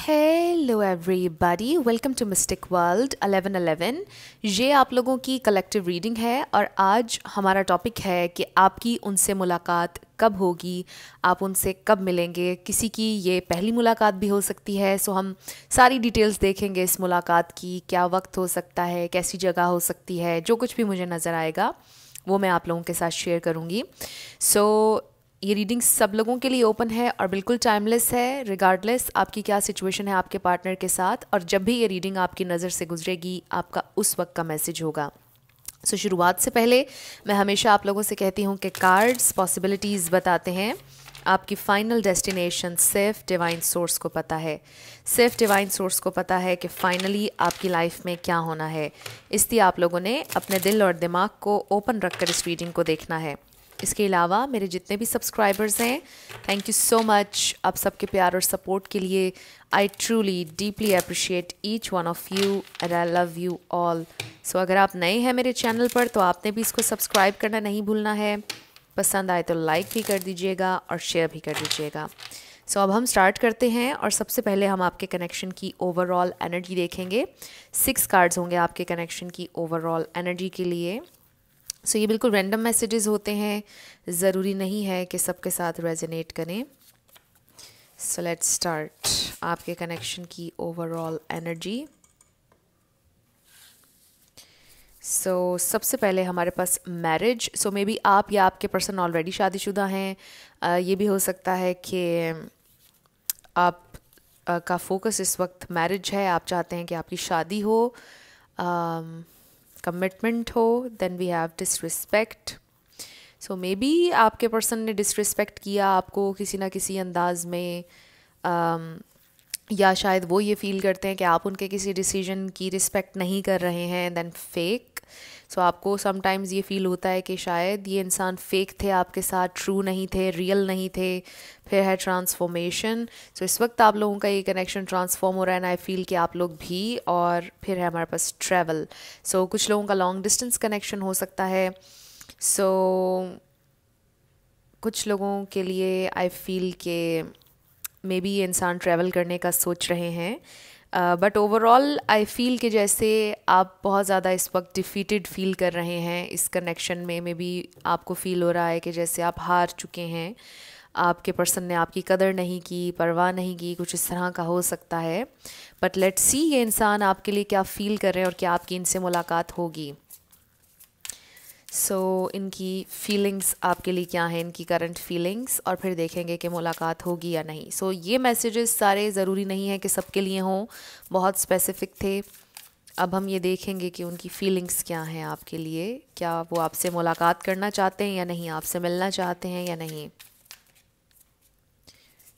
Hello everybody, welcome to mystic world 1111। ये आप लोगों की कलेक्टिव रीडिंग है और आज हमारा टॉपिक है कि आपकी उनसे मुलाकात कब होगी, आप उनसे कब मिलेंगे। किसी की ये पहली मुलाकात भी हो सकती है, सो हम सारी डिटेल्स देखेंगे इस मुलाकात की। क्या वक्त हो सकता है, कैसी जगह हो सकती है, जो कुछ भी मुझे नज़र आएगा वो मैं आप लोगों के साथ शेयर करूँगी। सो ये रीडिंग सब लोगों के लिए ओपन है और बिल्कुल टाइमलेस है, रिगार्डलेस आपकी क्या सिचुएशन है आपके पार्टनर के साथ। और जब भी ये रीडिंग आपकी नज़र से गुजरेगी, आपका उस वक्त का मैसेज होगा। सो शुरुआत से पहले मैं हमेशा आप लोगों से कहती हूँ कि कार्ड्स पॉसिबिलिटीज़ बताते हैं। आपकी फाइनल डेस्टिनेशन सिर्फ डिवाइन सोर्स को पता है। सिर्फ डिवाइन सोर्स को पता है कि फाइनली आपकी लाइफ में क्या होना है। इसलिए आप लोगों ने अपने दिल और दिमाग को ओपन रखकर इस रीडिंग को देखना है। इसके अलावा मेरे जितने भी सब्सक्राइबर्स हैं, थैंक यू सो मच आप सबके प्यार और सपोर्ट के लिए। I truly deeply appreciate each one of you and I love you all. So अगर आप नए हैं मेरे चैनल पर तो आपने भी इसको सब्सक्राइब करना नहीं भूलना है। पसंद आए तो लाइक भी कर दीजिएगा और शेयर भी कर दीजिएगा। सो अब हम स्टार्ट करते हैं और सबसे पहले हम आपके कनेक्शन की ओवरऑल एनर्जी देखेंगे। 6 कार्ड्स होंगे आपके कनेक्शन की ओवरऑल एनर्जी के लिए। सो ये बिल्कुल रैंडम मैसेजेस होते हैं, ज़रूरी नहीं है कि सबके साथ रेजोनेट करें। सो लेट्स स्टार्ट आपके कनेक्शन की ओवरऑल एनर्जी। सो सबसे पहले हमारे पास मैरिज। सो मे बी आप या आपके पर्सन ऑलरेडी शादीशुदा हैं। ये भी हो सकता है कि आप का फोकस इस वक्त मैरिज है, आप चाहते हैं कि आपकी शादी हो, कमिटमेंट हो। Then we have disrespect. So maybe आपके पर्सन ने डिसरिस्पेक्ट किया आपको किसी ना किसी अंदाज में, या शायद वो ये फील करते हैं कि आप उनके किसी डिसीजन की रिस्पेक्ट नहीं कर रहे हैं। Then fake. सो आपको समटाइम्स ये फील होता है कि शायद ये इंसान फेक थे आपके साथ, ट्रू नहीं थे, रियल नहीं थे। फिर है ट्रांसफॉर्मेशन। सो इस वक्त आप लोगों का ये कनेक्शन ट्रांसफॉर्म हो रहा है एंड आई फील कि आप लोग भी। और फिर है हमारे पास ट्रैवल। सो कुछ लोगों का लॉन्ग डिस्टेंस कनेक्शन हो सकता है। सो कुछ लोगों के लिए आई फील के मे बी ये इंसान ट्रैवल करने का सोच रहे हैं। बट ओवरऑल आई फील कि जैसे आप बहुत ज़्यादा इस वक्त डिफीटेड फील कर रहे हैं इस कनेक्शन में। मे बी आपको फील हो रहा है कि जैसे आप हार चुके हैं, आपके पर्सन ने आपकी कदर नहीं की, परवाह नहीं की, कुछ इस तरह का हो सकता है। बट लेट्स सी ये इंसान आपके लिए क्या फ़ील कर रहे हैं और क्या आपकी इनसे मुलाकात होगी। सो इनकी फीलिंग्स आपके लिए क्या हैं, इनकी करंट फीलिंग्स, और फिर देखेंगे कि मुलाकात होगी या नहीं। सो ये मैसेजेस सारे ज़रूरी नहीं है कि सबके लिए हों, बहुत स्पेसिफ़िक थे। अब हम ये देखेंगे कि उनकी फीलिंग्स क्या हैं आपके लिए। क्या वो आपसे मुलाकात करना चाहते हैं या नहीं, आपसे मिलना चाहते हैं या नहीं।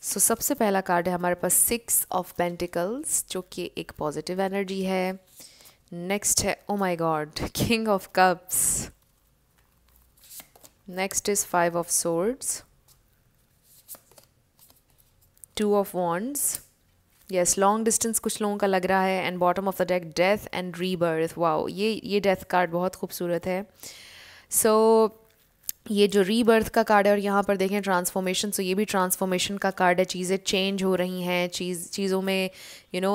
सो सबसे पहला कार्ड है हमारे पास 6 ऑफ पेंटिकल्स, जो कि एक पॉजिटिव एनर्जी है। नेक्स्ट है oh my God, king of cups. Next is 5 of swords, 2 of wands. Yes, long distance कुछ लोगों का लग रहा है। And bottom of the deck death and rebirth. Wow, ये डेथ कार्ड बहुत खूबसूरत है। सो ये जो रीबर्थ का कार्ड है और यहाँ पर देखें ट्रांसफॉर्मेशन। सो ये भी ट्रांसफॉर्मेशन का कार्ड है। चीज़ें चेंज हो रही हैं, चीज़ों में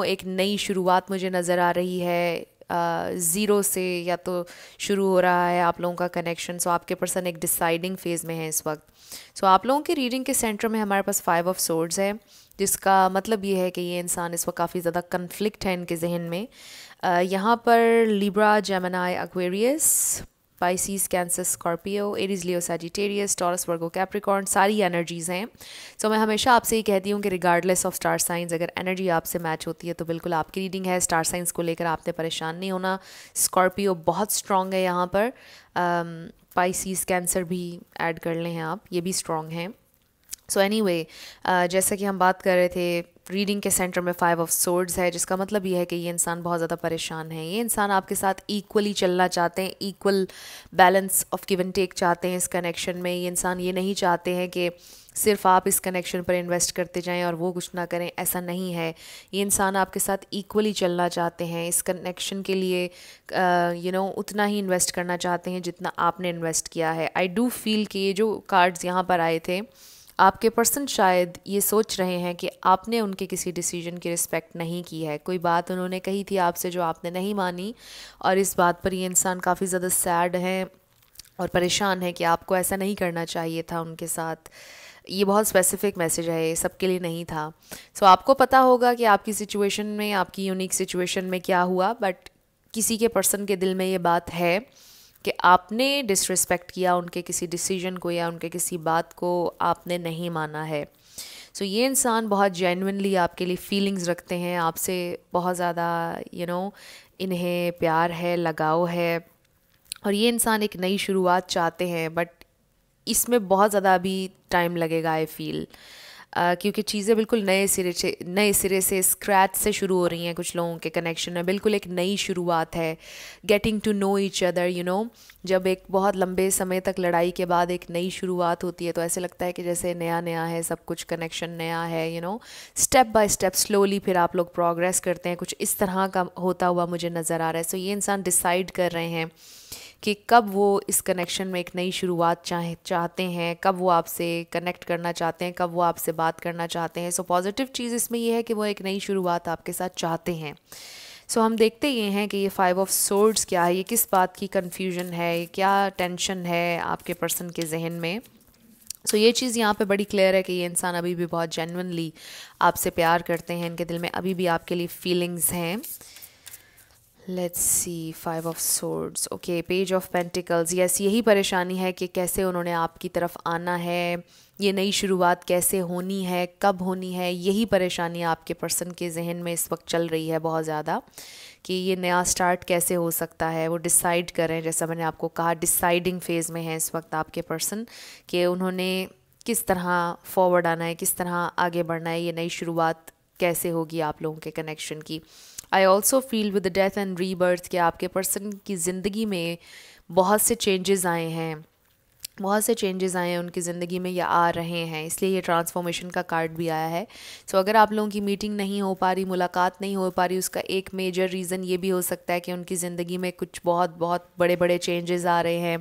एक नई शुरुआत मुझे नज़र आ रही है। ज़ीरो से या तो शुरू हो रहा है आप लोगों का कनेक्शन। सो आपके पर्सन एक डिसाइडिंग फेज़ में है इस वक्त। सो आप लोगों के रीडिंग के सेंटर में हमारे पास 5 ऑफ सोर्ड्स है, जिसका मतलब ये है कि ये इंसान इस वक्त काफ़ी ज़्यादा कन्फ्लिक्ट है इनके जहन में। यहाँ पर Libra, Gemini, Aquarius, Pisces, Cancer, Scorpio, Aries, Leo, Sagittarius, Taurus, Virgo, Capricorn, सारी एनर्जीज़ हैं। सो मैं हमेशा आपसे ही कहती हूँ कि रिगार्डलेस ऑफ स्टार साइंस, अगर एनर्जी आपसे मैच होती है तो बिल्कुल आपकी रीडिंग है। स्टार साइंस को लेकर आपने परेशान नहीं होना। स्कॉर्पियो बहुत स्ट्रॉन्ग है यहाँ पर। पाइसिस, कैंसर भी ऐड कर लें आप, ये भी स्ट्रॉन्ग हैं। सो एनीवे, जैसा कि हम बात कर रहे थे, रीडिंग के सेंटर में 5 ऑफ सोर्ड्स है, जिसका मतलब ये है कि ये इंसान बहुत ज़्यादा परेशान है। ये इंसान आपके साथ इक्वली चलना चाहते हैं, equal balance of give and take चाहते हैं इस कनेक्शन में। ये इंसान ये नहीं चाहते हैं कि सिर्फ आप इस कनेक्शन पर इन्वेस्ट करते जाएं और वो कुछ ना करें, ऐसा नहीं है। ये इंसान आपके साथ इक्वली चलना चाहते हैं। इस कनेक्शन के लिए उतना ही इन्वेस्ट करना चाहते हैं जितना आपने इन्वेस्ट किया है। आई डू फील कि ये जो कार्ड्स यहाँ पर आए थे आपके पर्सन शायद ये सोच रहे हैं कि आपने उनके किसी डिसीजन की रिस्पेक्ट नहीं की है, कोई बात उन्होंने कही थी आपसे जो आपने नहीं मानी, और इस बात पर ये इंसान काफ़ी ज़्यादा सैड है और परेशान है कि आपको ऐसा नहीं करना चाहिए था उनके साथ। ये बहुत स्पेसिफिक मैसेज है, ये सबके लिए नहीं था। सो आपको पता होगा कि आपकी सिचुएशन में, आपकी यूनिक सिचुएशन में क्या हुआ, बट किसी के पर्सन के दिल में ये बात है कि आपने डिसरिस्पेक्ट किया उनके किसी डिसीजन को या उनके किसी बात को आपने नहीं माना है। सो ये इंसान बहुत जेन्युइनली आपके लिए फीलिंग्स रखते हैं, आपसे बहुत ज़्यादा इन्हें प्यार है, लगाव है, और ये इंसान एक नई शुरुआत चाहते हैं, बट इसमें बहुत ज़्यादा अभी टाइम लगेगा आई फील, क्योंकि चीज़ें बिल्कुल नए सिरे से स्क्रैच से शुरू हो रही हैं। कुछ लोगों के कनेक्शन में बिल्कुल एक नई शुरुआत है, getting to know each other, जब एक बहुत लंबे समय तक लड़ाई के बाद एक नई शुरुआत होती है तो ऐसे लगता है कि जैसे नया नया है सब कुछ, कनेक्शन नया है, स्टेप बाय स्टेप स्लोली फिर आप लोग प्रोग्रेस करते हैं। कुछ इस तरह का होता हुआ मुझे नज़र आ रहा है। सो ये इंसान डिसाइड कर रहे हैं कि कब वो इस कनेक्शन में एक नई शुरुआत चाहते हैं, कब वो आपसे कनेक्ट करना चाहते हैं, कब वो आपसे बात करना चाहते हैं। सो पॉजिटिव चीज़ इसमें ये है कि वो एक नई शुरुआत आपके साथ चाहते हैं। सो हम देखते ये हैं कि ये 5 ऑफ सोर्ड्स क्या है, ये किस बात की कन्फ्यूजन है, ये क्या टेंशन है आपके पर्सन के जहन में। सो ये चीज़ यहाँ पे बड़ी क्लियर है कि ये इंसान अभी भी बहुत जेन्युइनली आपसे प्यार करते हैं, इनके दिल में अभी भी आपके लिए फीलिंग्स हैं। Let's see 5 of swords, okay, page of pentacles. Yes, यही परेशानी है कि कैसे उन्होंने आपकी तरफ आना है, ये नई शुरुआत कैसे होनी है, कब होनी है, यही परेशानी आपके पर्सन के जहन में इस वक्त चल रही है बहुत ज़्यादा, कि ये नया स्टार्ट कैसे हो सकता है। वो डिसाइड करें, जैसा मैंने आपको कहा, डिसाइडिंग फेज़ में है इस वक्त आपके पर्सन, कि उन्होंने किस तरह फॉरवर्ड आना है, किस तरह आगे बढ़ना है, ये नई शुरुआत कैसे होगी आप लोगों के कनेक्शन की। आई also feel with the death and rebirth कि आपके पर्सन की ज़िंदगी में बहुत से चेंजेस आए हैं, बहुत से चेंजेस आए हैं उनकी ज़िंदगी में या आ रहे हैं, इसलिए ये ट्रांसफॉर्मेशन का कार्ड भी आया है। सो अगर आप लोगों की मीटिंग नहीं हो पा रही, मुलाकात नहीं हो पा रही, उसका एक मेजर रीज़न ये भी हो सकता है कि उनकी ज़िंदगी में कुछ बहुत बहुत बड़े बड़े चेंजेस आ रहे हैं।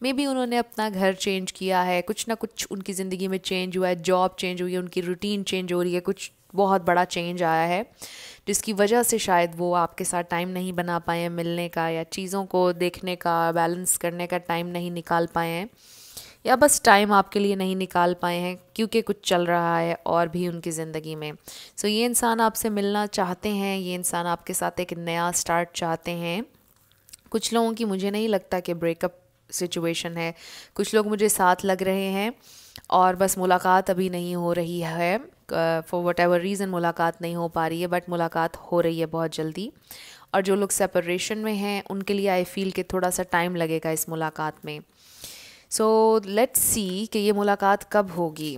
मे बी उन्होंने अपना घर चेंज किया है, कुछ ना कुछ उनकी ज़िंदगी में चेंज हुआ है, जॉब चेंज हुई है, उनकी रूटीन चेंज हो रही है, कुछ बहुत बड़ा चेंज आया है जिसकी वजह से शायद वो आपके साथ टाइम नहीं बना पाए हैं मिलने का, या चीज़ों को देखने का, बैलेंस करने का टाइम नहीं निकाल पाए हैं, या बस टाइम आपके लिए नहीं निकाल पाए हैं क्योंकि कुछ चल रहा है और भी उनकी ज़िंदगी में। सो ये इंसान आपसे मिलना चाहते हैं, ये इंसान आपके साथ एक नया स्टार्ट चाहते हैं। कुछ लोगों की मुझे नहीं लगता कि ब्रेकअप सिचुएशन है, कुछ लोग मुझे साथ लग रहे हैं और बस मुलाकात अभी नहीं हो रही है, फॉर वट एवर रीज़न मुलाकात नहीं हो पा रही है, बट मुलाकात हो रही है बहुत जल्दी। और जो लोग सेपरेशन में हैं उनके लिए आई फील कि थोड़ा सा टाइम लगेगा इस मुलाकात में। सो लेट्स सी कि ये मुलाकात कब होगी,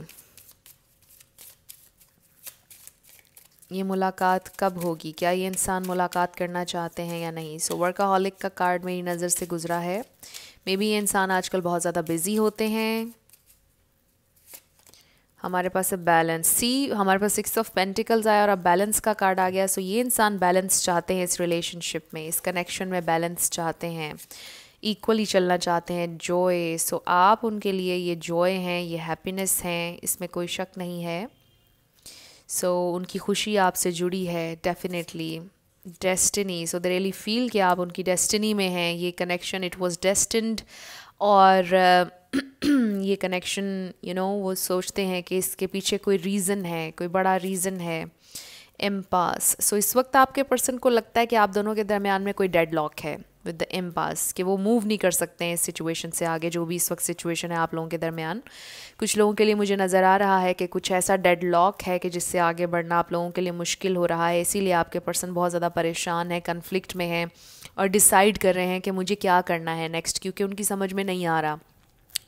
ये मुलाकात कब होगी, क्या ये इंसान मुलाकात करना चाहते हैं या नहीं। सो वर्काहॉलिक का कार्ड मेरी नज़र से गुजरा है। मे बी ये इंसान आजकल बहुत ज़्यादा बिजी होते हैं। हमारे पास है बैलेंस, सी हमारे पास 6 ऑफ पेंटिकल्स आया और अब बैलेंस का कार्ड आ गया। सो ये इंसान बैलेंस चाहते हैं इस रिलेशनशिप में, इस कनेक्शन में बैलेंस चाहते हैं, इक्वली चलना चाहते हैं, जॉय। सो आप उनके लिए ये जॉय हैं, ये हैप्पीनेस हैं, इसमें कोई शक नहीं है। सो उनकी खुशी आपसे जुड़ी है definitely. Destiny, so they really feel कि आप उनकी डेस्टिनी में हैं, ये कनेक्शन इट वाज डेस्टिन्ड। और ये कनेक्शन वो सोचते हैं कि इसके पीछे कोई रीज़न है, कोई बड़ा रीज़न है। एम्पास, सो इस वक्त आपके पर्सन को लगता है कि आप दोनों के दरमियान में कोई डेडलॉक है विद द एम्पास, कि वो मूव नहीं कर सकते हैं इस सिचुएशन से आगे, जो भी इस वक्त सिचुएशन है आप लोगों के दरमियान। कुछ लोगों के लिए मुझे नज़र आ रहा है कि कुछ ऐसा डेडलॉक है कि जिससे आगे बढ़ना आप लोगों के लिए मुश्किल हो रहा है, इसीलिए आपके पर्सन बहुत ज़्यादा परेशान है, कन्फ्लिक्ट में है और डिसाइड कर रहे हैं कि मुझे क्या करना है नेक्स्ट, क्योंकि उनकी समझ में नहीं आ रहा।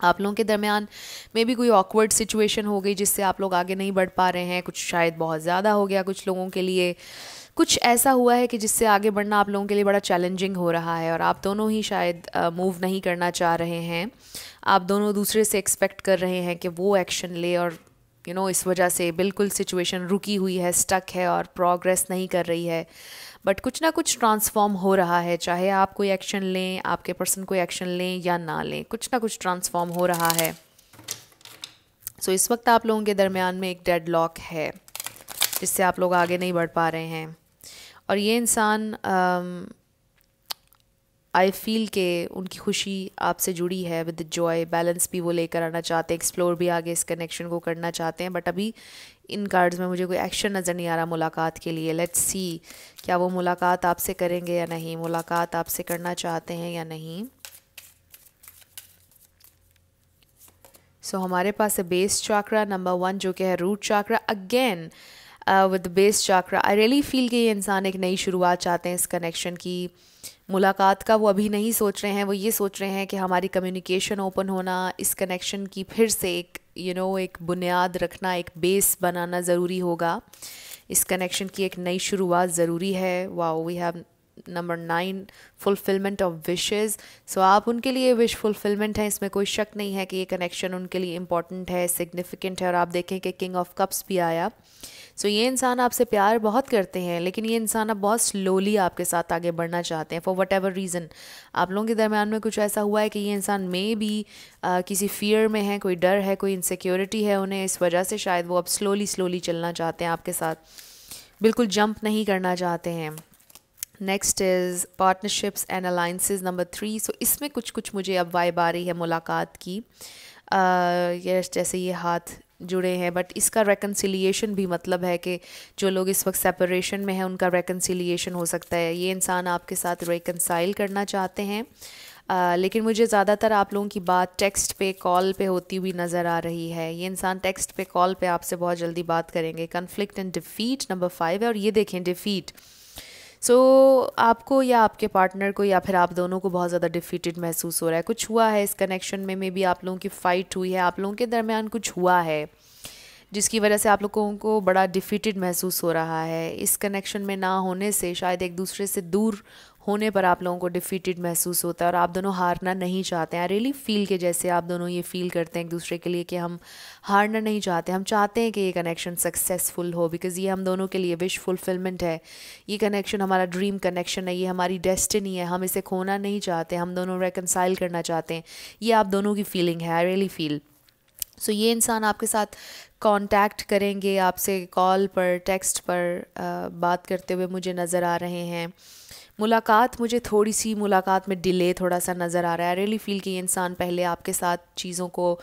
आप लोगों के दरमियान मे बी कोई ऑकवर्ड सिचुएशन हो गई जिससे आप लोग आगे नहीं बढ़ पा रहे हैं, कुछ शायद बहुत ज़्यादा हो गया कुछ लोगों के लिए, कुछ ऐसा हुआ है कि जिससे आगे बढ़ना आप लोगों के लिए बड़ा चैलेंजिंग हो रहा है और आप दोनों ही शायद मूव नहीं करना चाह रहे हैं। आप दोनों दूसरे से एक्सपेक्ट कर रहे हैं कि वो एक्शन ले और इस वजह से बिल्कुल सिचुएशन रुकी हुई है, स्टक है और प्रोग्रेस नहीं कर रही है। बट कुछ ना कुछ ट्रांसफॉर्म हो रहा है, चाहे आप कोई एक्शन लें, आपके पर्सन कोई एक्शन लें या ना लें, कुछ ना कुछ ट्रांसफॉर्म हो रहा है। सो इस वक्त आप लोगों के दरमियान में एक डेडलॉक है जिससे आप लोग आगे नहीं बढ़ पा रहे हैं। और ये इंसान आई फील के उनकी खुशी आपसे जुड़ी है विद जॉय, बैलेंस भी वो लेकर आना चाहते हैं, एक्सप्लोर भी आगे इस कनेक्शन को करना चाहते हैं, बट अभी इन कार्ड्स में मुझे कोई एक्शन नज़र नहीं आ रहा मुलाकात के लिए। लेट्स सी क्या वो मुलाकात आपसे करेंगे या नहीं, मुलाकात आपसे करना चाहते हैं या नहीं। हमारे पास है बेस चाक्रा नंबर 1 जो कि है root chakra. Again with base chakra I really feel कि ये इंसान एक नई शुरुआत चाहते हैं इस कनेक्शन की। मुलाकात का वो अभी नहीं सोच रहे हैं, वो ये सोच रहे हैं कि हमारी कम्युनिकेशन ओपन होना, इस कनेक्शन की फिर से एक एक बुनियाद रखना, एक बेस बनाना ज़रूरी होगा। इस कनेक्शन की एक नई शुरुआत ज़रूरी है। Wow, we have number 9 fulfilment of wishes. So आप उनके लिए विश फुलफिलमेंट है, इसमें कोई शक नहीं है कि ये कनेक्शन उनके लिए इम्पॉर्टेंट है, सिग्निफिकेंट है। और आप देखें कि किंग ऑफ कप्स भी आया। ये इंसान आपसे प्यार बहुत करते हैं, लेकिन ये इंसान अब बहुत स्लोली आपके साथ आगे बढ़ना चाहते हैं फॉर वट एवर रीज़न। आप लोगों के दरमियान में कुछ ऐसा हुआ है कि ये इंसान में भी किसी फियर में है, कोई डर है, कोई इनसिक्योरिटी है उन्हें, इस वजह से शायद वो अब स्लोली चलना चाहते हैं आपके साथ, बिल्कुल जंप नहीं करना चाहते हैं। Next is partnerships and alliances number 3। इसमें कुछ मुझे अब वाइब आ रही है मुलाकात की। ये जैसे ये हाथ जुड़े हैं, बट इसका रेकन्सिलिएशन भी मतलब है कि जो लोग इस वक्त सेपरेशन में हैं उनका रेकन्सिलिएशन हो सकता है। ये इंसान आपके साथ रेकन्साइल करना चाहते हैं, लेकिन मुझे ज़्यादातर आप लोगों की बात टेक्स्ट पे, कॉल पे होती हुई नज़र आ रही है। ये इंसान टेक्स्ट पे, कॉल पे आपसे बहुत जल्दी बात करेंगे। कन्फ्लिक्ट एंड डिफीट नंबर 5 है, और ये देखें डिफीट। आपको या आपके पार्टनर को या फिर आप दोनों को बहुत ज़्यादा डिफीटेड महसूस हो रहा है। कुछ हुआ है इस कनेक्शन में, मे बी आप लोगों की फ़ाइट हुई है, आप लोगों के दरमियान कुछ हुआ है जिसकी वजह से आप लोगों को बड़ा डिफीटेड महसूस हो रहा है। इस कनेक्शन में ना होने से, शायद एक दूसरे से दूर होने पर आप लोगों को डिफीटेड महसूस होता है और आप दोनों हारना नहीं चाहते हैं। आई रियली फील के जैसे आप दोनों ये फील करते हैं एक दूसरे के लिए कि हम हारना नहीं चाहते, हम चाहते हैं कि ये कनेक्शन सक्सेसफुल हो, बिकॉज़ ये हम दोनों के लिए विश फुलफिलमेंट है। ये कनेक्शन हमारा ड्रीम कनेक्शन है, ये हमारी डेस्टिनी है, हम इसे खोना नहीं चाहते, हम दोनों रेकन्साइल करना चाहते हैं। ये आप दोनों की फीलिंग है, आई रियली फील। ये इंसान आपके साथ कांटेक्ट करेंगे, आपसे कॉल पर, टेक्स्ट पर बात करते हुए मुझे नज़र आ रहे हैं। मुलाकात, मुझे थोड़ी सी मुलाकात में डिले थोड़ा सा नज़र आ रहा है। आई रियली फील कि ये इंसान पहले आपके साथ चीज़ों को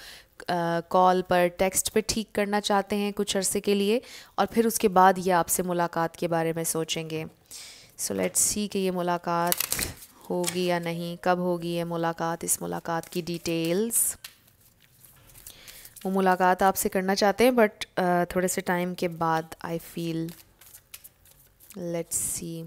कॉल पर, टेक्स्ट पे ठीक करना चाहते हैं कुछ अरसे के लिए, और फिर उसके बाद ये आपसे मुलाकात के बारे में सोचेंगे। लेट्स सी कि ये मुलाकात होगी या नहीं, कब होगी ये मुलाकात, इस मुलाकात की डिटेल्स। वो मुलाकात आपसे करना चाहते हैं, बट थोड़े से टाइम के बाद आई फील। लेट्स सी,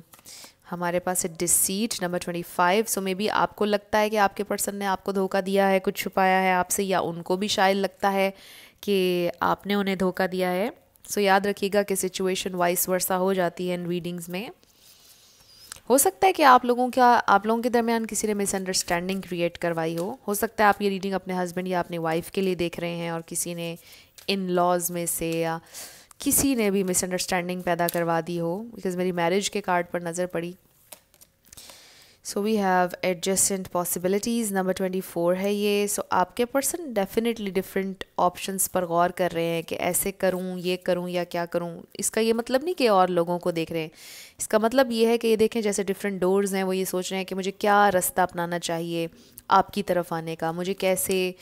हमारे पास है डिसीट नंबर 25। मे बी आपको लगता है कि आपके पर्सन ने आपको धोखा दिया है, कुछ छुपाया है आपसे, या उनको भी शायद लगता है कि आपने उन्हें धोखा दिया है। याद रखिएगा कि सिचुएशन वाइस वर्सा हो जाती है इन रीडिंग्स में। हो सकता है कि आप लोगों के दरमियान किसी ने मिसअंडरस्टैंडिंग क्रिएट करवाई हो सकता है आप ये रीडिंग अपने हस्बैंड या अपनी वाइफ के लिए देख रहे हैं और किसी ने इन लॉज में से या किसी ने भी मिसअंडरस्टैंडिंग पैदा करवा दी हो, बिकॉज मेरी मैरिज के कार्ड पर नज़र पड़ी। We have adjacent possibilities number 24 है ये। आपके पर्सन डेफिनेटली डिफरेंट ऑप्शंस पर गौर कर रहे हैं कि ऐसे करूं, ये करूं या क्या करूं। इसका ये मतलब नहीं कि और लोगों को देख रहे हैं, इसका मतलब ये है कि ये देखें जैसे डिफरेंट डोर्स हैं, वो ये सोच रहे हैं कि मुझे क्या रास्ता अपनाना चाहिए आपकी तरफ आने का, मुझे कैसे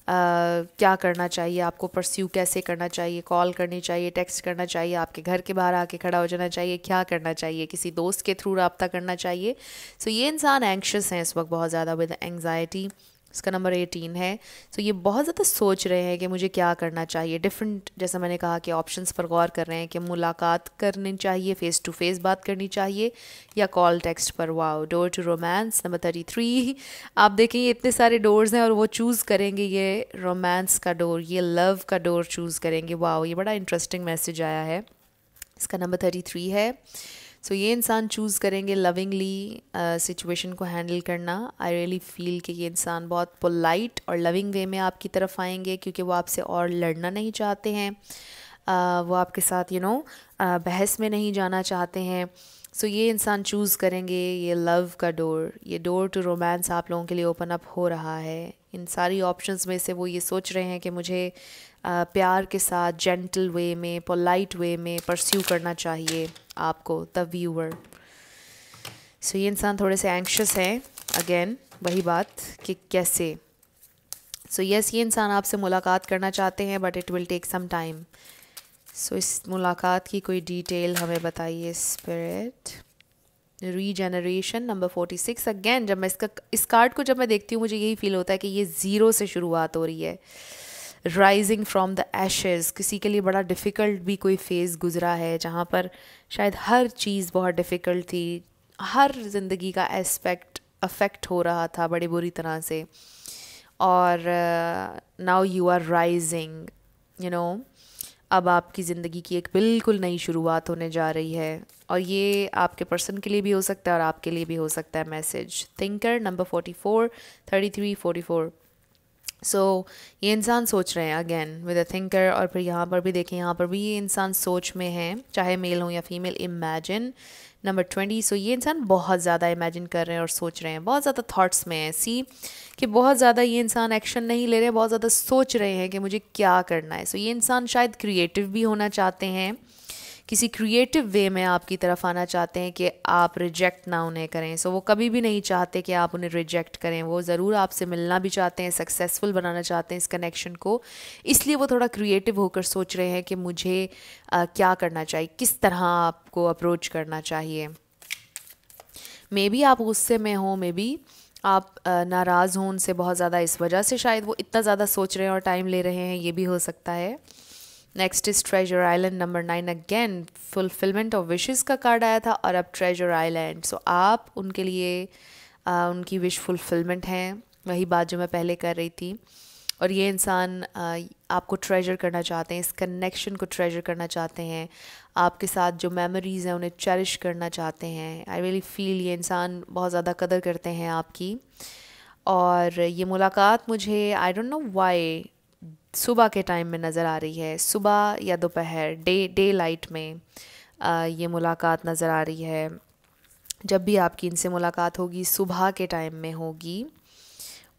क्या करना चाहिए, आपको परस्यू कैसे करना चाहिए, कॉल करनी चाहिए, टेक्स्ट करना चाहिए, आपके घर के बाहर आके खड़ा हो जाना चाहिए, क्या करना चाहिए, किसी दोस्त के थ्रू रब्ता करना चाहिए। ये इंसान एंक्शस हैं इस वक्त बहुत ज़्यादा, विद एंग्जाइटी। इसका नंबर 18 है। ये बहुत ज़्यादा सोच रहे हैं कि मुझे क्या करना चाहिए। डिफरेंट, जैसा मैंने कहा कि ऑप्शंस पर गौर कर रहे हैं कि मुलाकात करनी चाहिए, फ़ेस टू फेस बात करनी चाहिए, या कॉल टेक्स्ट पर। Wow, door to romance number 33। आप देखें ये इतने सारे डोर्स हैं और वो चूज़ करेंगे ये रोमांस का डोर, ये लव का डोर चूज़ करेंगे। वाओ, ये बड़ा इंटरेस्टिंग मैसेज आया है। इसका नंबर 33 है। ये इंसान चूज़ करेंगे लविंगली सिचुएशन को हैंडल करना। आई रियली फील कि ये इंसान बहुत पोलाइट और लविंग वे में आपकी तरफ आएंगे, क्योंकि वो आपसे और लड़ना नहीं चाहते हैं। वो आपके साथ बहस में नहीं जाना चाहते हैं। सो ये इंसान चूज़ करेंगे ये लव का डोर, ये डोर टू रोमांस आप लोगों के लिए ओपन अप हो रहा है। इन सारी ऑप्शंस में से वो ये सोच रहे हैं कि मुझे प्यार के साथ जेंटल वे में, पोलाइट वे में परस्यू करना चाहिए आपको, द व्यूअर। सो ये इंसान थोड़े से एंक्शस हैं, अगेन वही बात कि कैसे। सो यस, ये इंसान आपसे मुलाकात करना चाहते हैं but it will take some time. So इस मुलाकात की कोई डिटेल हमें बताइए स्पिरिट। Regeneration number 46। अगेन जब मैं इस कार्ड को जब मैं देखती हूँ मुझे यही फील होता है कि ये ज़ीरो से शुरुआत हो रही है। राइजिंग फ्रॉम द एशेज़, किसी के लिए बड़ा डिफ़िकल्ट भी कोई फेज़ गुजरा है जहाँ पर शायद हर चीज़ बहुत डिफ़िकल्ट थी, हर ज़िंदगी का एस्पेक्ट अफेक्ट हो रहा था बड़ी बुरी तरह से, और नाउ यू आर राइजिंग, अब आपकी ज़िंदगी की एक बिल्कुल नई शुरुआत होने जा रही है। और ये आपके पर्सन के लिए भी हो सकता है और आपके लिए भी हो सकता है मैसेज। Thinker number 44, 33, 44। सो ये इंसान सोच रहे हैं अगेन विद अ थिंकर, और फिर यहाँ पर भी देखें, यहाँ पर भी ये इंसान सोच में है, चाहे मेल हो या फीमेल। Imagine number 20। सो ये इंसान बहुत ज़्यादा इमेजिन कर रहे हैं और सोच रहे हैं, बहुत ज़्यादा थॉट्स में है। सी कि बहुत ज़्यादा ये इंसान एक्शन नहीं ले रहे, बहुत ज़्यादा सोच रहे हैं कि मुझे क्या करना है। सो ये इंसान शायद क्रिएटिव भी होना चाहते हैं, किसी क्रिएटिव वे में आपकी तरफ आना चाहते हैं कि आप रिजेक्ट ना उन्हें करें। सो वो कभी भी नहीं चाहते कि आप उन्हें रिजेक्ट करें, वो ज़रूर आपसे मिलना भी चाहते हैं, सक्सेसफुल बनाना चाहते हैं इस कनेक्शन को। इसलिए वो थोड़ा क्रिएटिव होकर सोच रहे हैं कि मुझे क्या करना चाहिए, किस तरह आपको अप्रोच करना चाहिए। मे बी आप गुस्से में हो, मे बी आप नाराज़ हों उनसे बहुत ज़्यादा, इस वजह से शायद वो इतना ज़्यादा सोच रहे हैं और टाइम ले रहे हैं, ये भी हो सकता है। Next is treasure island number 9। Again fulfilment of wishes का कार्ड आया था और अब ट्रेजर आइलैंड। सो आप उनके लिए उनकी विश फुलफिलमेंट है, वही बात जो मैं पहले कर रही थी। और ये इंसान आपको ट्रेजर करना चाहते हैं, इस कनेक्शन को ट्रेजर करना चाहते हैं, आपके साथ जो मेमोरीज़ हैं उन्हें चेरिश करना चाहते हैं। आई रियली फील ये इंसान बहुत ज़्यादा कदर करते हैं आपकी। और ये मुलाकात मुझे आई डोंट नो व्हाई सुबह के टाइम में नज़र आ रही है, सुबह या दोपहर, डे लाइट में ये मुलाकात नज़र आ रही है। जब भी आपकी इनसे मुलाकात होगी सुबह के टाइम में होगी।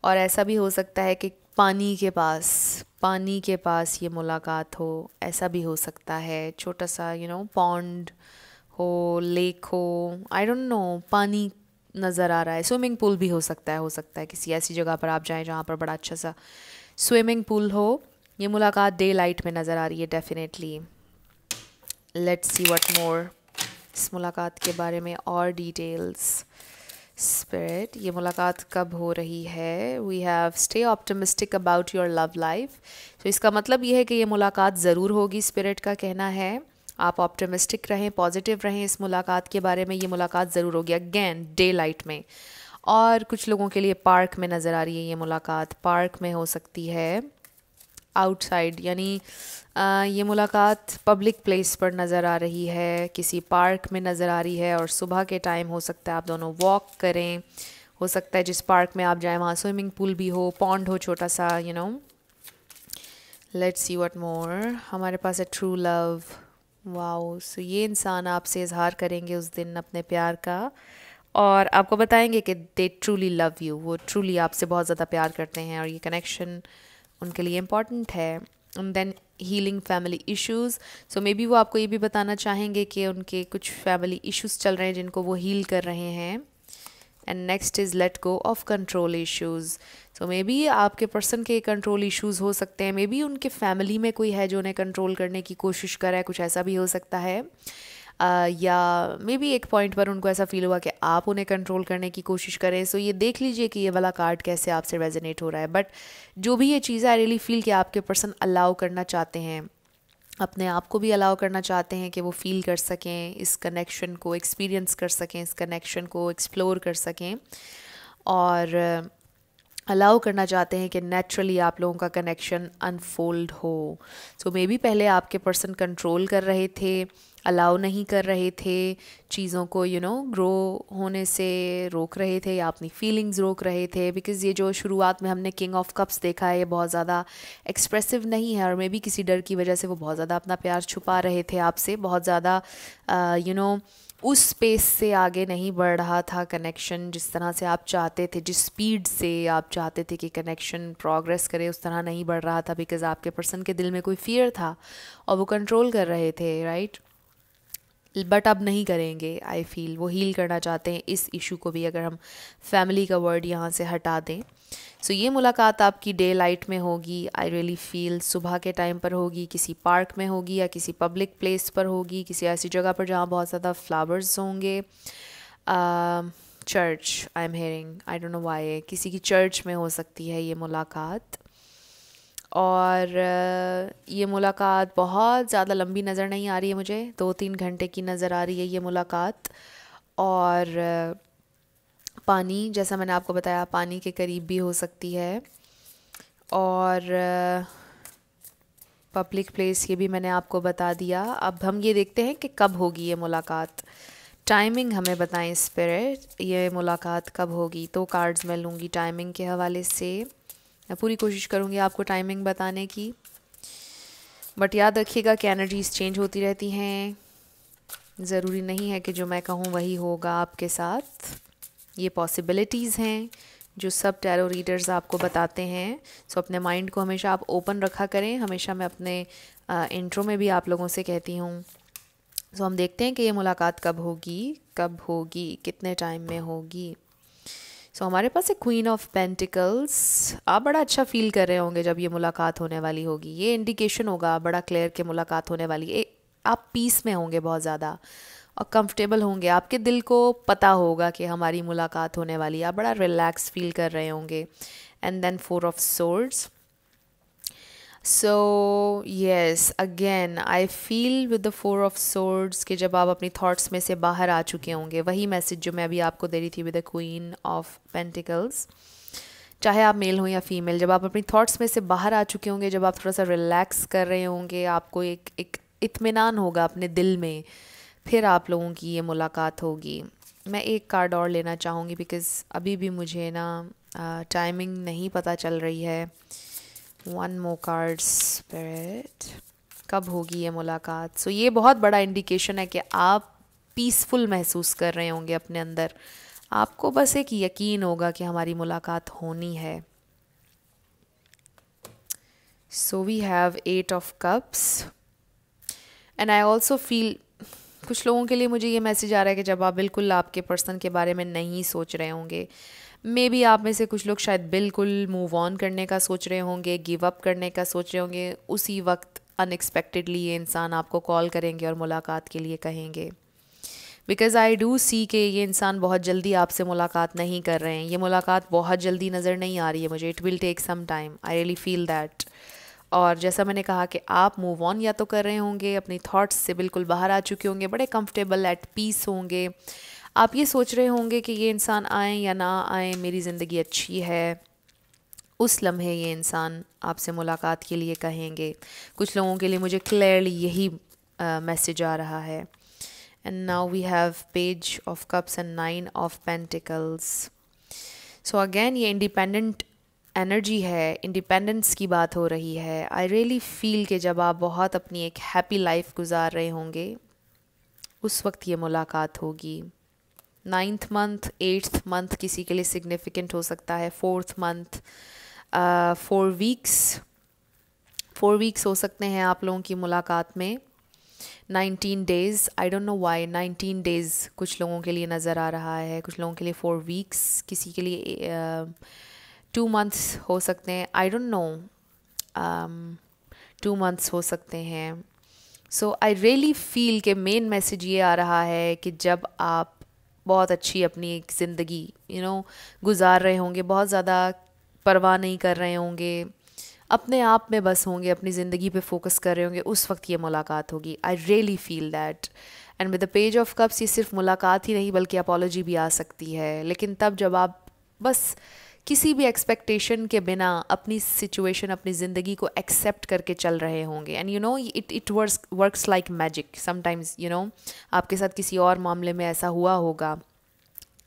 और ऐसा भी हो सकता है कि पानी के पास ये मुलाकात हो, ऐसा भी हो सकता है। छोटा सा पॉन्ड हो, लेक हो, आई डोंट नो, पानी नज़र आ रहा है। स्विमिंग पूल भी हो सकता है किसी ऐसी जगह पर आप जाएं जहाँ पर बड़ा अच्छा सा स्विमिंग पूल हो। ये मुलाकात डे लाइट में नज़र आ रही है definitely. Let's see what more, इस मुलाकात के बारे में और डिटेल्स। स्पिरिट, ये मुलाकात कब हो रही है? We have stay optimistic about your love life. तो इसका मतलब ये है कि ये मुलाकात ज़रूर होगी, स्पिरिट का कहना है। आप ऑप्टिमिस्टिक रहें, पॉजिटिव रहें इस मुलाकात के बारे में, ये मुलाकात ज़रूर होगी। अगेन डे लाइट में। और कुछ लोगों के लिए पार्क में नज़र आ रही है ये मुलाकात, पार्क में हो सकती है, आउटसाइड, यानी ये मुलाकात पब्लिक प्लेस पर नज़र आ रही है, किसी पार्क में नज़र आ रही है। और सुबह के टाइम हो सकता है आप दोनों वॉक करें, हो सकता है जिस पार्क में आप जाएं वहाँ स्विमिंग पूल भी हो, पॉन्ड हो छोटा सा, लेट्स सी व्हाट मोर। हमारे पास है ट्रू लव। वाओ, सो ये इंसान आपसे इजहार करेंगे उस दिन अपने प्यार का और आपको बताएंगे कि दे ट्रूली लव यू, वो ट्रूली आपसे बहुत ज़्यादा प्यार करते हैं और ये कनेक्शन उनके लिए इम्पॉर्टेंट है। And then healing family issues. So maybe वो आपको ये भी बताना चाहेंगे कि उनके कुछ फैमिली इश्यूज़ चल रहे हैं जिनको वो हील कर रहे हैं। And next is let go of control issues. So maybe आपके पर्सन के कंट्रोल इश्यूज़ हो सकते हैं, मे बी उनके फैमिली में कोई है जो उन्हें कंट्रोल करने की कोशिश कर रहा है, कुछ ऐसा भी हो सकता है। या मे बी एक पॉइंट पर उनको ऐसा फील हुआ कि आप उन्हें कंट्रोल करने की कोशिश करें। सो ये देख लीजिए कि ये वाला कार्ड कैसे आपसे रेजोनेट हो रहा है। बट जो भी ये चीज़ है, आई रियली फील कि आपके पर्सन अलाउ करना चाहते हैं, अपने आप को भी अलाउ करना चाहते हैं कि वो फील कर सकें इस कनेक्शन को, एक्सपीरियंस कर सकें इस कनेक्शन को, एक्सप्लोर कर सकें, और अलाउ करना चाहते हैं कि नेचुरली आप लोगों का कनेक्शन अनफोल्ड हो। सो मे बी पहले आपके पर्सन कंट्रोल कर रहे थे, अलाउ नहीं कर रहे थे, चीज़ों को ग्रो होने से रोक रहे थे या अपनी फीलिंग्स रोक रहे थे। बिकॉज़ ये जो शुरुआत में हमने किंग ऑफ कप्स देखा है, ये बहुत ज़्यादा एक्सप्रेसिव नहीं है, और मे बी किसी डर की वजह से वो बहुत ज़्यादा अपना प्यार छुपा रहे थे आपसे, बहुत ज़्यादा उस स्पेस से आगे नहीं बढ़ रहा था कनेक्शन जिस तरह से आप चाहते थे, जिस स्पीड से आप चाहते थे कि कनेक्शन प्रोग्रेस करे, उस तरह नहीं बढ़ रहा था। बिकॉज़ आपके पर्सन के दिल में कोई फियर था और वो कंट्रोल कर रहे थे, राइट। बट अब नहीं करेंगे, आई फील वो हील करना चाहते हैं इस इशू को भी, अगर हम फैमिली का वर्ड यहाँ से हटा दें। सो ये मुलाकात आपकी डे लाइट में होगी, आई रियली फील सुबह के टाइम पर होगी, किसी पार्क में होगी या किसी पब्लिक प्लेस पर होगी, किसी ऐसी जगह पर जहाँ बहुत ज़्यादा फ्लावर्स होंगे। Church, I am hearing, I don't know why, किसी की चर्च में हो सकती है ये मुलाकात। और ये मुलाकात बहुत ज़्यादा लंबी नज़र नहीं आ रही है मुझे, 2-3 घंटे की नज़र आ रही है ये मुलाकात। और पानी, जैसा मैंने आपको बताया, पानी के करीब भी हो सकती है। और पब्लिक प्लेस, ये भी मैंने आपको बता दिया। अब हम ये देखते हैं कि कब होगी ये मुलाकात। टाइमिंग हमें बताएं स्पिरिट, ये मुलाकात कब होगी। तो कार्ड्स मैं लूँगी टाइमिंग के हवाले से, मैं पूरी कोशिश करूँगी आपको टाइमिंग बताने की। बट याद रखिएगा कि एनर्जीज चेंज होती रहती हैं, ज़रूरी नहीं है कि जो मैं कहूँ वही होगा आपके साथ। ये पॉसिबिलिटीज़ हैं जो सब टैरो रीडर्स आपको बताते हैं। सो अपने माइंड को हमेशा आप ओपन रखा करें, हमेशा मैं अपने इंट्रो में भी आप लोगों से कहती हूँ। सो हम देखते हैं कि ये मुलाकात कब होगी, कितने टाइम में होगी। सो हमारे पास है क्वीन ऑफ पेंटिकल्स। आप बड़ा अच्छा फील कर रहे होंगे जब ये मुलाकात होने वाली होगी, ये इंडिकेशन होगा बड़ा क्लियर कि मुलाकात होने वाली है। आप पीस में होंगे बहुत ज़्यादा और कंफर्टेबल होंगे, आपके दिल को पता होगा कि हमारी मुलाकात होने वाली है, आप बड़ा रिलैक्स फील कर रहे होंगे। And then 4 of swords. So yes, again I feel with the 4 of swords कि जब आप अपनी थॉट्स में से बाहर आ चुके होंगे, वही मैसेज जो मैं अभी आपको दे रही थी with the queen of pentacles. चाहे आप मेल हो या फीमेल, जब आप अपनी थॉट्स में से बाहर आ चुके होंगे, जब आप थोड़ा सा रिलैक्स कर रहे होंगे, आपको एक इत्मीनान होगा अपने दिल में, फिर आप लोगों की ये मुलाकात होगी। मैं एक कार्ड और लेना चाहूँगी बिकॉज़ अभी भी मुझे ना टाइमिंग नहीं पता चल रही है। 1 more card spirit, कब होगी ये मुलाकात। सो ये बहुत बड़ा इंडिकेशन है कि आप पीसफुल महसूस कर रहे होंगे अपने अंदर, आपको बस एक यकीन होगा कि हमारी मुलाकात होनी है। So we have 8 of cups and I also feel कुछ लोगों के लिए मुझे ये मैसेज आ रहा है कि जब आप बिल्कुल आपके पर्सन के बारे में नहीं सोच रहे होंगे, मे बी आप में से कुछ लोग शायद बिल्कुल मूव ऑन करने का सोच रहे होंगे, गिव अप करने का सोच रहे होंगे, उसी वक्त अनएक्सपेक्टेडली ये इंसान आपको कॉल करेंगे और मुलाकात के लिए कहेंगे। बिकॉज़ आई डू सी कि ये इंसान बहुत जल्दी आपसे मुलाकात नहीं कर रहे हैं, ये मुलाकात बहुत जल्दी नज़र नहीं आ रही है मुझे, it will take some time, I really feel that. और जैसा मैंने कहा कि आप मूव ऑन या तो कर रहे होंगे, अपनी थॉट्स से बिल्कुल बाहर आ चुके होंगे, बड़े कंफर्टेबल एट पीस होंगे, आप ये सोच रहे होंगे कि ये इंसान आए या ना आए, मेरी ज़िंदगी अच्छी है। उस लम्हे ये इंसान आपसे मुलाकात के लिए कहेंगे। कुछ लोगों के लिए मुझे क्लियरली यही मैसेज आ रहा है। And now we have page of cups and 9 of pentacles. So again ये इंडिपेंडेंट एनर्जी है, इंडिपेंडेंस की बात हो रही है। आई रियली फील कि जब आप बहुत अपनी एक हैप्पी लाइफ गुजार रहे होंगे, उस वक्त ये मुलाकात होगी। 9th मंथ, 8th मंथ किसी के लिए सिग्निफिकेंट हो सकता है, 4th मंथ, 4 वीक्स हो सकते हैं आप लोगों की मुलाकात में। 19 days, I don't know why 19 days कुछ लोगों के लिए नज़र आ रहा है, कुछ लोगों के लिए 4 वीक्स, किसी के लिए 2 मंथ्स हो सकते हैं, आई डोंट नो, 2 मंथ्स हो सकते हैं। सो आई रियली फील कि मेन मैसेज ये आ रहा है कि जब आप बहुत अच्छी अपनी एक ज़िंदगी गुजार रहे होंगे, बहुत ज़्यादा परवाह नहीं कर रहे होंगे, अपने आप में बस होंगे, अपनी ज़िंदगी पे फोकस कर रहे होंगे, उस वक्त ये मुलाकात होगी। आई really feel that. And with the page of cups ये सिर्फ मुलाकात ही नहीं बल्कि अपॉलॉजी भी आ सकती है, लेकिन तब जब आप बस किसी भी एक्सपेक्टेशन के बिना अपनी सिचुएशन, अपनी ज़िंदगी को एक्सेप्ट करके चल रहे होंगे। And you know it works like magic sometimes, you know आपके साथ किसी और मामले में ऐसा हुआ होगा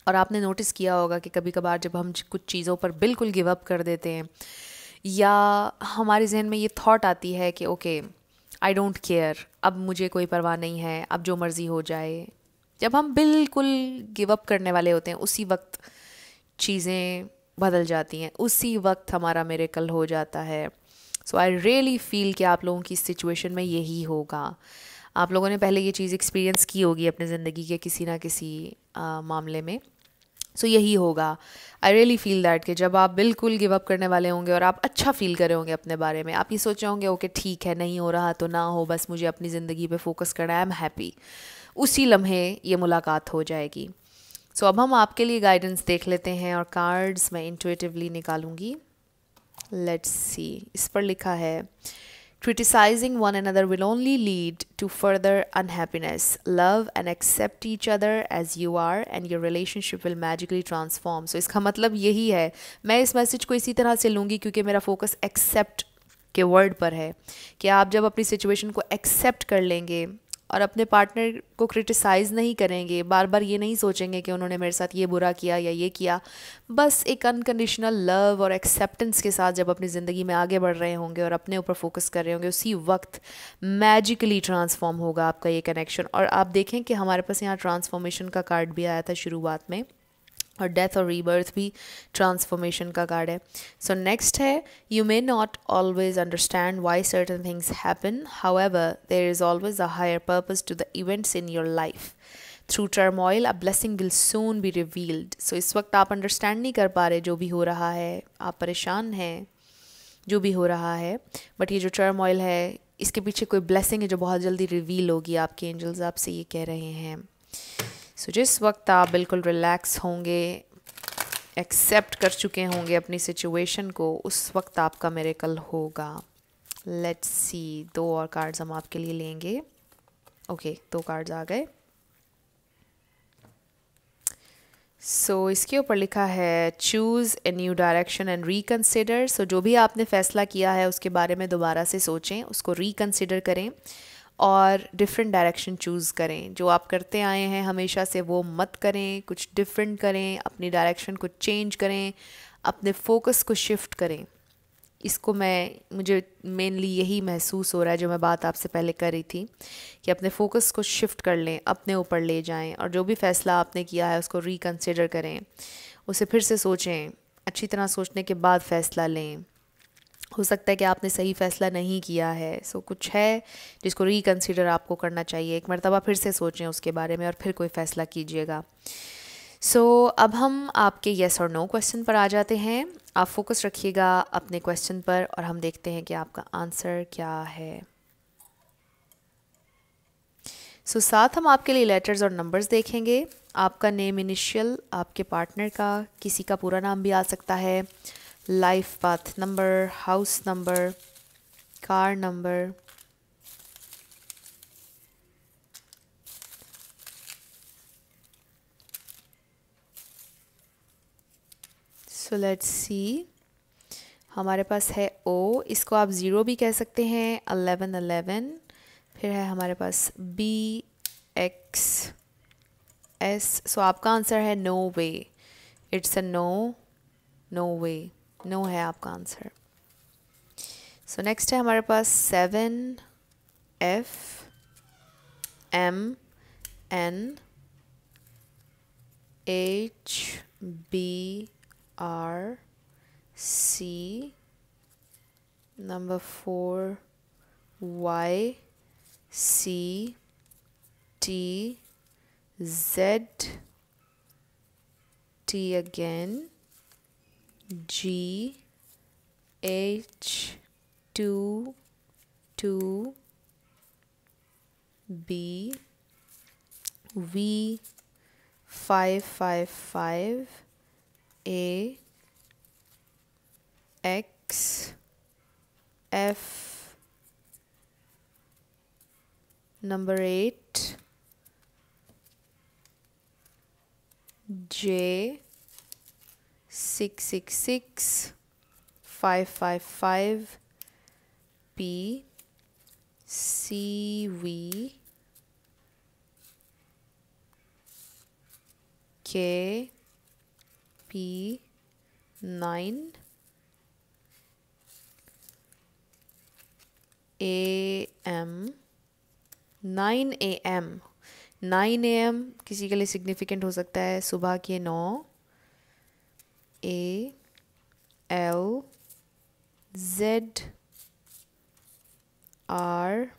और आपने नोटिस किया होगा कि कभी कभार जब हम कुछ चीज़ों पर बिल्कुल गिव अप कर देते हैं या हमारे जहन में ये थॉट आती है कि ओके आई डोंट केयर, अब मुझे कोई परवाह नहीं है, अब जो मर्ज़ी हो जाए, जब हम बिल्कुल गिव अप करने वाले होते हैं उसी वक्त चीज़ें बदल जाती हैं, उसी वक्त हमारा मिरेकल हो जाता है। सो आई रियली फील कि आप लोगों की सिचुएशन में यही होगा। आप लोगों ने पहले ये चीज़ एक्सपीरियंस की होगी अपने ज़िंदगी के किसी ना किसी मामले में। सो यही होगा। आई रियली फील दैट कि जब आप बिल्कुल गिव अप करने वाले होंगे और आप अच्छा फील कर रहे होंगे अपने बारे में, आप ये सोचे होंगे ओके ठीक है, नहीं हो रहा तो ना हो, बस मुझे अपनी ज़िंदगी पे फोकस करना है, आई एम हैप्पी, उसी लम्हे ये मुलाकात हो जाएगी। सो अब हम आपके लिए गाइडेंस देख लेते हैं और कार्ड्स मैं इंट्यूटिवली निकालूंगी। लेट्स सी, इस पर लिखा है criticizing one another will only lead to further unhappiness. Love and accept each other as you are and your relationship will magically transform. So इसका मतलब यही है, मैं इस मैसेज को इसी तरह से लूँगी क्योंकि मेरा फोकस एक्सेप्ट के वर्ड पर है कि आप जब अपनी सिचुएशन को एक्सेप्ट कर लेंगे और अपने पार्टनर को क्रिटिसाइज़ नहीं करेंगे, बार बार ये नहीं सोचेंगे कि उन्होंने मेरे साथ ये बुरा किया या ये किया, बस एक अनकंडीशनल लव और एक्सेप्टेंस के साथ जब अपनी ज़िंदगी में आगे बढ़ रहे होंगे और अपने ऊपर फोकस कर रहे होंगे, उसी वक्त मैजिकली ट्रांसफॉर्म होगा आपका ये कनेक्शन। और आप देखें कि हमारे पास यहाँ ट्रांसफॉर्मेशन का कार्ड भी आया था शुरुआत में, और डेथ और रीबर्थ भी ट्रांसफॉर्मेशन का कार्ड है। सो नेक्स्ट है, you may not always understand why certain things happen, however there is always a higher purpose to the events in your life. Through turmoil a blessing will soon be revealed. So इस वक्त आप understand नहीं कर पा रहे जो भी हो रहा है, आप परेशान हैं जो भी हो रहा है, बट ये जो टर्मोइल है इसके पीछे कोई ब्लेसिंग है जो बहुत जल्दी रिवील होगी। आपके एंजल्स आपसे ये कह रहे हैं। सो जिस वक्त आप बिल्कुल रिलैक्स होंगे, एक्सेप्ट कर चुके होंगे अपनी सिचुएशन को, उस वक्त आपका मिरेकल होगा। लेट्स सी, 2 और कार्ड्स हम आपके लिए लेंगे। ओके, 2 कार्ड्स आ गए। सो इसके ऊपर लिखा है choose a new direction and reconsider. So जो भी आपने फ़ैसला किया है उसके बारे में दोबारा से सोचें, उसको रिकन्सिडर करें और डिफरेंट डायरेक्शन चूज़ करें। जो आप करते आए हैं हमेशा से वो मत करें, कुछ डिफरेंट करें, अपनी डायरेक्शन को चेंज करें, अपने फोकस को शिफ्ट करें। इसको मुझे मेनली यही महसूस हो रहा है जो मैं बात आपसे पहले कर रही थी कि अपने फोकस को शिफ्ट कर लें, अपने ऊपर ले जाएं और जो भी फ़ैसला आपने किया है उसको रिकन्सिडर करें, उसे फिर से सोचें, अच्छी तरह सोचने के बाद फ़ैसला लें। हो सकता है कि आपने सही फ़ैसला नहीं किया है, सो कुछ है जिसको रिकन्सिडर आपको करना चाहिए। एक मरतबा फिर से सोचें उसके बारे में और फिर कोई फ़ैसला कीजिएगा। सो अब हम आपके येस और नो क्वेश्चन पर आ जाते हैं। आप फोकस रखिएगा अपने क्वेश्चन पर और हम देखते हैं कि आपका आंसर क्या है। सो साथ हम आपके लिए लेटर्स और नंबर्स देखेंगे। आपका नेम इनिशियल, आपके पार्टनर का किसी का पूरा नाम भी आ सकता है, life path number, house number, car number, so let's see. हमारे पास है ओ, इसको आप ज़ीरो भी कह सकते हैं, 1111। फिर है हमारे पास बी एक्स एस। सो आपका आंसर है no way, it's a no, no way, no है आपका आंसर। सो नेक्स्ट है हमारे पास 7 F M N H B R C, number 4 Y C T Z T again G H 2 2 B V 555 A X F number 8 J 666 555 P CV K P 9 AM 9 AM 9 AM किसी के लिए significant हो सकता है सुबह के 9 AL ZR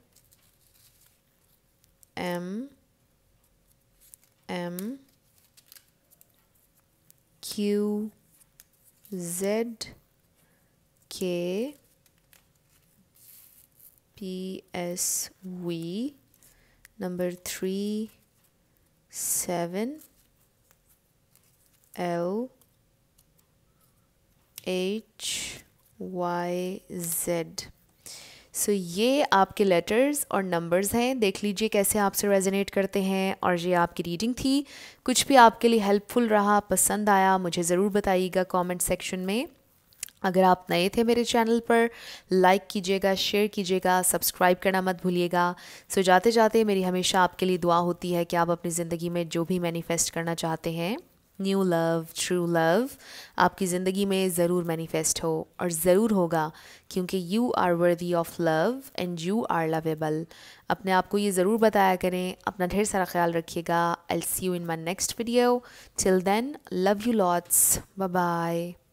M Q Z K PSV number 3 7 L H Y Z। सो ये आपके लेटर्स और नंबर्स हैं, देख लीजिए कैसे आपसे रेजोनेट करते हैं। और ये आपकी रीडिंग थी, कुछ भी आपके लिए हेल्पफुल रहा, पसंद आया, मुझे ज़रूर बताइएगा कमेंट सेक्शन में। अगर आप नए थे मेरे चैनल पर, लाइक कीजिएगा, शेयर कीजिएगा, सब्सक्राइब करना मत भूलिएगा। सो जाते जाते मेरी हमेशा आपके लिए दुआ होती है कि आप अपनी ज़िंदगी में जो भी मैनिफेस्ट करना चाहते हैं, न्यू लव, ट्रू लव, आपकी ज़िंदगी में ज़रूर मैनिफेस्ट हो, और ज़रूर होगा, क्योंकि you are worthy of love and you are lovable. अपने आप को ये ज़रूर बताया करें। अपना ढेर सारा ख्याल रखिएगा। I will see you in my next video. Till then, love you lots, bye bye.